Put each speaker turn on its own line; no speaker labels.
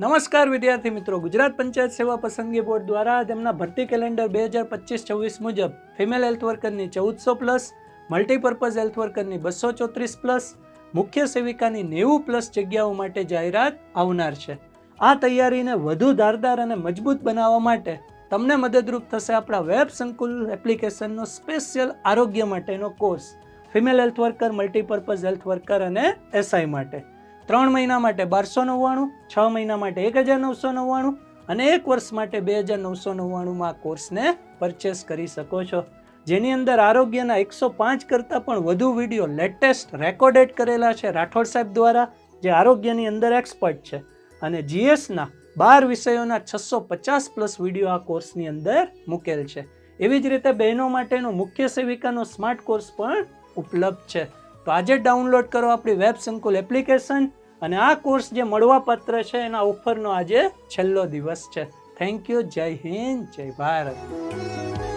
નમસ્કાર વિદ્યાર્થી મિત્રો, ગુજરાત પંચાયત સેવા પસંદગી બોર્ડ દ્વારા તેમના ભરતી કેલેન્ડર 2025-26 મુજબ ફિમેલ હેલ્થ વર્કરની 1400+, મલ્ટીપર્પઝ હેલ્થ વર્કરની 234+, મુખ્ય સેવિકાની 90+ જગ્યાઓ માટે જાહેરાત આવનાર છે. આ તૈયારીને વધુ ધારદાર અને મજબૂત બનાવવા માટે તમને મદદરૂપ થશે આપણા વેબ સંકુલ એપ્લિકેશનનો સ્પેશિયલ આરોગ્ય માટેનો course, female health worker, multipurpose health worker અને એસઆઈ માટે. 3 મહિના માટે 1299, 6 મહિના માટે 1999 અને 1 વર્ષ માટે 2999 આ કોર્સને પરચેસ કરી શકો છો, જેની અંદર આરોગ્યના 105 કરતાં પણ વધુ વિડીયો લેટેસ્ટ રેકોર્ડેડ કરેલા છે રાઠોડ સાહેબ દ્વારા, જે આરોગ્યની અંદર એક્સપર્ટ છે, અને જીએસના 12 વિષયોના 650+ વિડીયો આ કોર્સની અંદર મૂકેલ છે. એવી જ રીતે બહેનો માટેનો મુખ્ય સેવિકાનો સ્માર્ટ કોર્સ પણ ઉપલબ્ધ છે. તો આજે ડાઉનલોડ કરો આપણી વેબ સંકુલ એપ્લિકેશન, અને આ કોર્સ જે મળવાપાત્ર છે એના ઓફરનો આજે છેલ્લો દિવસ છે. Thank you. જય હિન્દ, જય ભારત.